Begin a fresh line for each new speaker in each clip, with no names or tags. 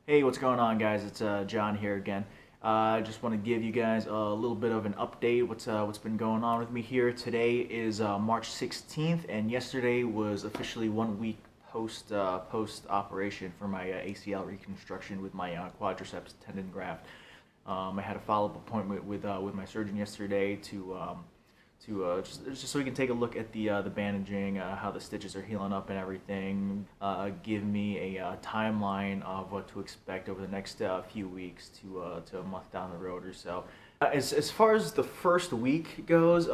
Hey, what's going on, guys? It's John here again. I just want to give you guys a little bit of an update. What's been going on with me here? Today is March 16th, and yesterday was officially 1 week post operation for my ACL reconstruction with my quadriceps tendon graft. I had a follow-up appointment with my surgeon yesterday just so we can take a look at the bandaging, how the stitches are healing up and everything. Give me a timeline of what to expect over the next few weeks to a month down the road or so. As far as the first week goes,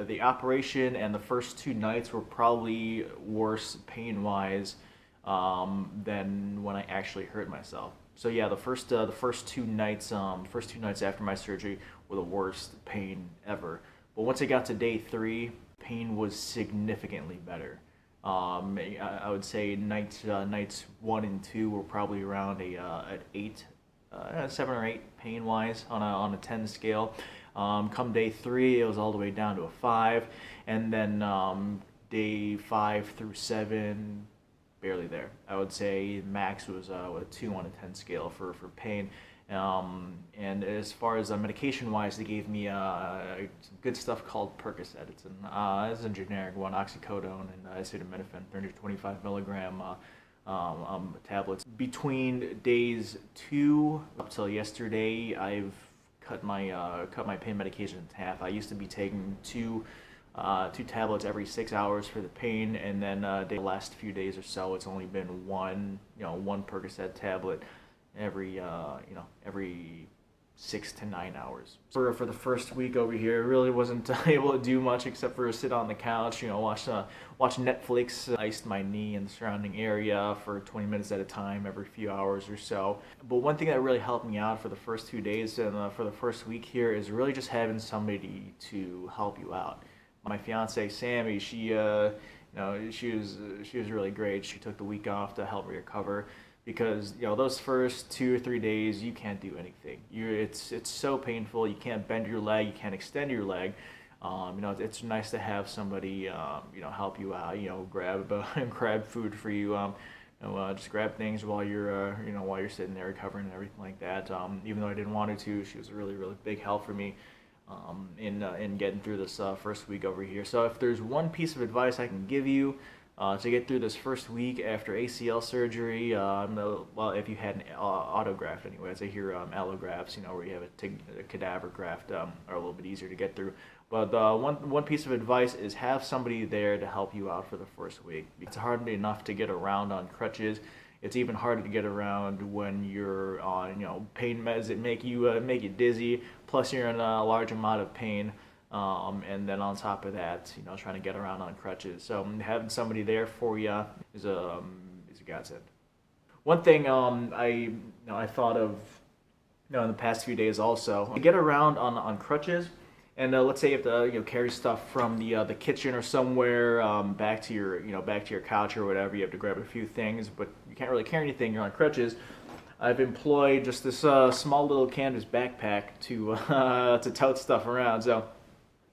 the operation and the first 2 nights were probably worse pain-wise than when I actually hurt myself. So yeah, the first 2 nights, after my surgery were the worst pain ever. But once I got to day 3, pain was significantly better. I would say nights 1 and 2 were probably around an 8, 7 or 8 pain wise on a 10 scale. Come day 3, it was all the way down to a 5, and then day 5 through 7, barely there. I would say max was a 2 on a 10 scale for pain. And as far as medication-wise, they gave me some good stuff called Percocet. It's a generic one, Oxycodone and Acetaminophen, 325 milligram tablets. Between days 2 up till yesterday, I've cut my pain medication in half. I used to be taking two tablets every 6 hours for the pain, and then the last few days or so, it's only been one Percocet tablet every 6 to 9 hours. For the first week over here, I really wasn't able to do much except for sit on the couch, watch Netflix. Iced my knee and the surrounding area for 20 minutes at a time every few hours or so. But one thing that really helped me out for the first 2 days and for the first week here is really just having somebody to help you out. My fiance Sammy, she was really great. She took the week off to help me recover. Because those first 2 or 3 days you can't do anything. It's so painful. You can't bend your leg. You can't extend your leg. It's nice to have somebody help you out. Grab food for you. Just grab things while you're sitting there recovering and everything like that. Even though I didn't want her to, she was a really big help for me in getting through this first week over here. So if there's one piece of advice I can give you to get through this first week after ACL surgery, if you had an autograft anyways, I hear allografts, where you have a cadaver graft, are a little bit easier to get through. But one piece of advice is have somebody there to help you out for the first week. It's hard enough to get around on crutches. It's even harder to get around when you're on pain meds that make you dizzy. Plus you're in a large amount of pain. And then on top of that, trying to get around on crutches. So having somebody there for you is a godsend. One thing I thought of in the past few days also, to get around on crutches, and let's say you have to carry stuff from the kitchen or somewhere back to your couch or whatever. You have to grab a few things, but you can't really carry anything. You're on crutches. I've employed just this small little canvas backpack to tote stuff around. So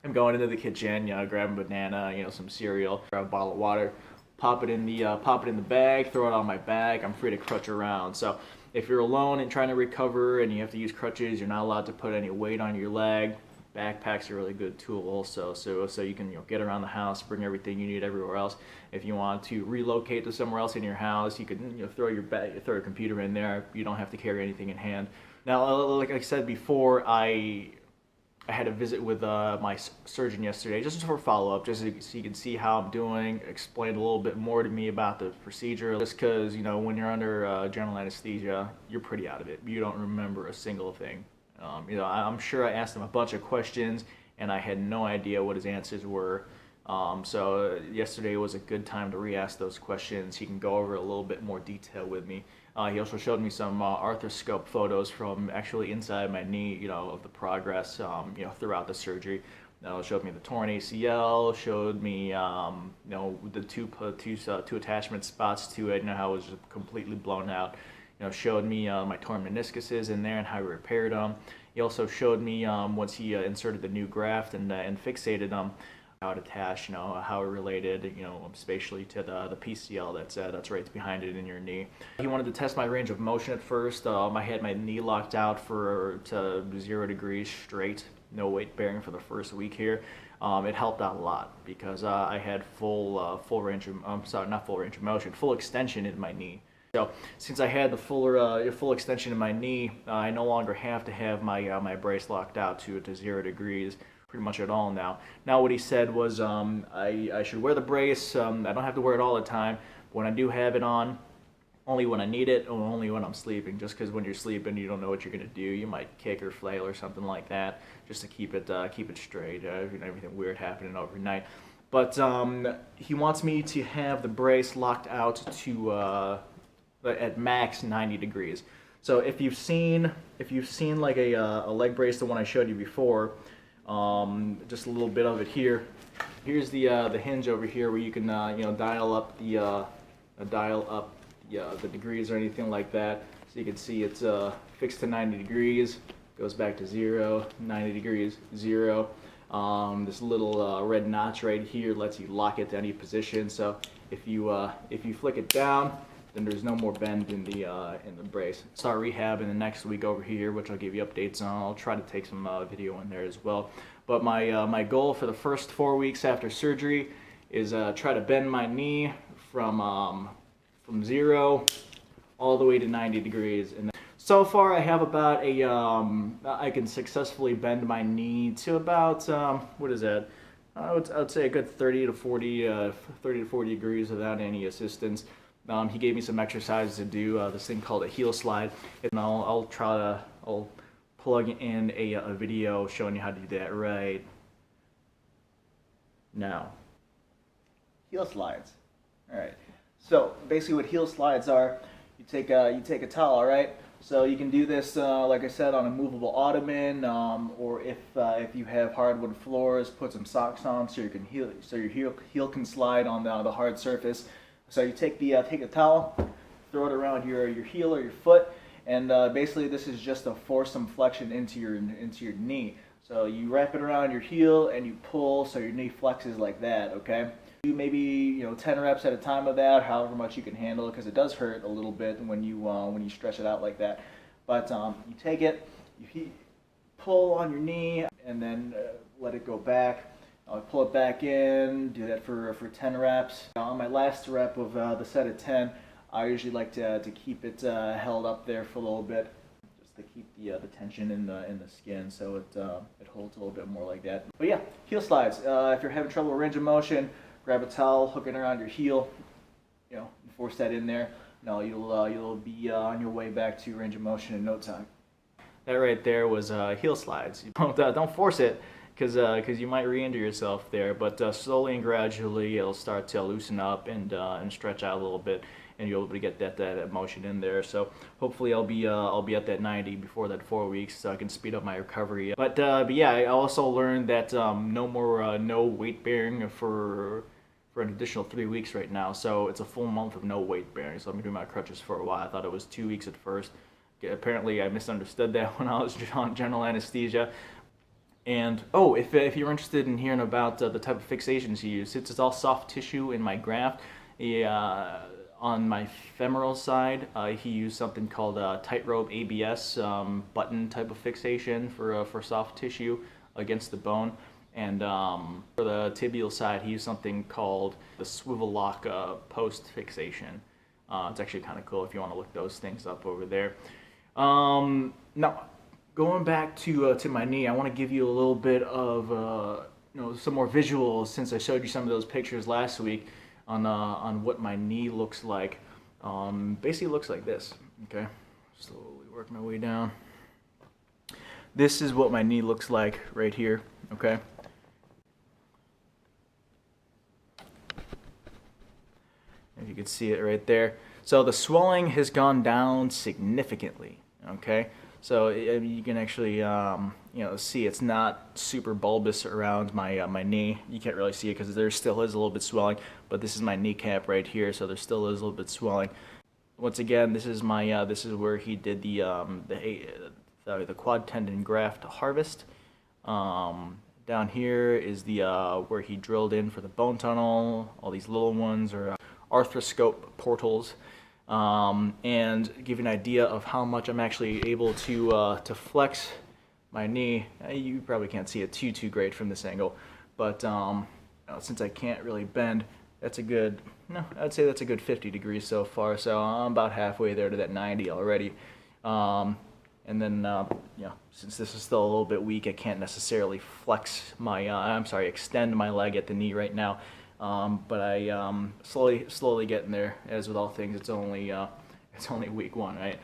I'm going into the kitchen, grab a banana, some cereal, grab a bottle of water, pop it in the bag, throw it on my back. I'm free to crutch around. So if you're alone and trying to recover and you have to use crutches, you're not allowed to put any weight on your leg. Backpack's a really good tool also, so you can get around the house, bring everything you need everywhere else. If you want to relocate to somewhere else in your house, you could throw your computer in there. You don't have to carry anything in hand. Now, like I said before, I had a visit with my surgeon yesterday, just for follow-up, just so you can see how I'm doing, explain a little bit more to me about the procedure. Just because, when you're under general anesthesia, you're pretty out of it. You don't remember a single thing. I'm sure I asked him a bunch of questions, and I had no idea what his answers were. So yesterday was a good time to re-ask those questions. He can go over a little bit more detail with me. He also showed me some arthroscope photos from actually inside my knee, of the progress, throughout the surgery. Showed me the torn ACL, showed me, the two attachment spots to it, how it was just completely blown out. Showed me my torn meniscuses in there and how he repaired them. He also showed me once he inserted the new graft and fixated them, how it attached, how it related, spatially to the PCL that's right behind it in your knee. He wanted to test my range of motion at first. I had my knee locked out to 0 degrees straight, no weight bearing for the first week here. It helped out a lot because I had full range of, not full range of motion, full extension in my knee. So since I had the full extension in my knee, I no longer have to have my brace locked out to 0 degrees pretty much at all now. Now what he said was I should wear the brace. I don't have to wear it all the time. But when I do have it on, only when I need it or only when I'm sleeping, just because when you're sleeping you don't know what you're going to do. You might kick or flail or something like that just to keep it straight. Everything weird happening overnight. But he wants me to have the brace locked out to at max 90 degrees. So if you've seen like a leg brace, the one I showed you before, just a little bit of it here. Here's the hinge over here where you can dial up the degrees or anything like that. So you can see it's fixed to 90 degrees, goes back to 0, 90 degrees, 0. This little red notch right here lets you lock it to any position. So if you flick it down, then there's no more bend in the brace. Start rehab in the next week over here, which I'll give you updates on. I'll try to take some video in there as well. But my goal for the first 4 weeks after surgery is try to bend my knee from 0 all the way to 90 degrees. And so far I have about I can successfully bend my knee to about what is that? I would say a good 30 to 40 degrees without any assistance. He gave me some exercises to do, this thing called a heel slide, and I'll plug in a video showing you how to do that right now. Heel slides. All right. So basically, what heel slides are, you take a towel, right? So you can do this, like I said, on a movable ottoman, or if you have hardwood floors, put some socks on so your heel can slide on the hard surface. So you take the towel, throw it around your heel or your foot, and basically this is just to force some flexion into your knee. So you wrap it around your heel and you pull so your knee flexes like that. Okay. Do maybe 10 reps at a time of that, however much you can handle, because it does hurt a little bit when you stretch it out like that. But you take it, you pull on your knee, and then let it go back. I'll pull it back in, do that for 10 reps. On my last rep of the set of 10, I usually like to keep it held up there for a little bit, just to keep the tension in the skin, so it holds a little bit more like that. But yeah, heel slides. If you're having trouble with range of motion, grab a towel, hook it around your heel, force that in there. No, you'll be on your way back to range of motion in no time. That right there was heel slides. Don't force it, because you might re-injure yourself there, but slowly and gradually it'll start to loosen up and stretch out a little bit, and you'll be able to get that motion in there. So hopefully I'll be at that 90 before that 4 weeks, so I can speed up my recovery. But yeah, I also learned that no weight bearing for an additional 3 weeks right now. So it's a full month of no weight bearing. So I'm doing my crutches for a while. I thought it was 2 weeks at first. Apparently I misunderstood that when I was on general anesthesia. And if you're interested in hearing about the type of fixations he used, it's all soft tissue in my graft. On my femoral side, he used something called Tightrope ABS button type of fixation for soft tissue against the bone. And for the tibial side, he used something called the SwiveLock post fixation. It's actually kind of cool if you want to look those things up over there. Now, going back to my knee, I want to give you a little bit of some more visuals, since I showed you some of those pictures last week on what my knee looks like. Basically, it looks like this. Okay, slowly work my way down. This is what my knee looks like right here. Okay. If you can see it right there. So the swelling has gone down significantly. Okay. So you can actually, see it's not super bulbous around my knee. You can't really see it because there still is a little bit swelling, but this is my kneecap right here, so there still is a little bit swelling. Once again, this is where he did the quad tendon graft harvest. Down here is the where he drilled in for the bone tunnel. All these little ones are arthroscope portals, and give you an idea of how much I'm actually able to flex my knee. You probably can't see it too great from this angle, but since I can't really bend, that's a good, no, I'd say that's a good 50 degrees so far. So I'm about halfway there to that 90 already. And then, since this is still a little bit weak, I can't necessarily flex my, extend my leg at the knee right now. But I slowly getting there. As with all things, it's only week one, right?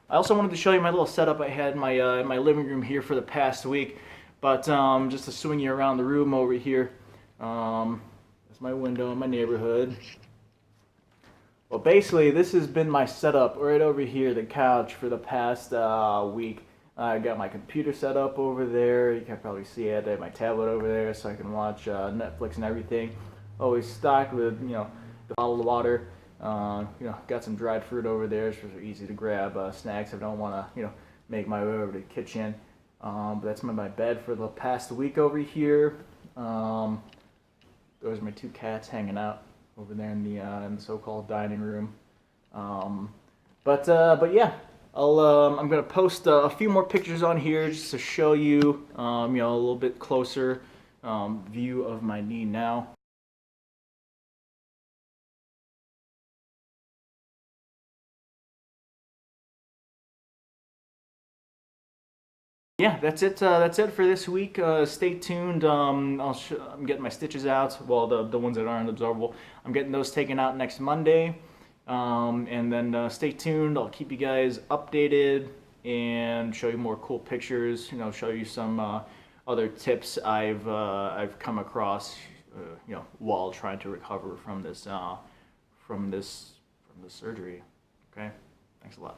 I also wanted to show you my little setup I had in my living room here for the past week. But just to swing you around the room over here, that's my window in my neighborhood. Well, basically, this has been my setup right over here, the couch, for the past week. I got my computer set up over there. You can probably see it. I have my tablet over there so I can watch Netflix and everything. Always stocked with, the bottled water. Got some dried fruit over there. It's really easy to grab snacks if I don't want to, make my way over to the kitchen. But that's my bed for the past week over here. Those are my two cats hanging out over there in the so-called dining room. But yeah, I'm gonna post a few more pictures on here just to show you, a little bit closer view of my knee now. Yeah, that's it. That's it for this week. Stay tuned. I'm getting my stitches out. Well, the ones that aren't absorbable, I'm getting those taken out next Monday. And then stay tuned. I'll keep you guys updated and show you more cool pictures. Show you some other tips I've come across. While trying to recover from this surgery. Okay. Thanks a lot.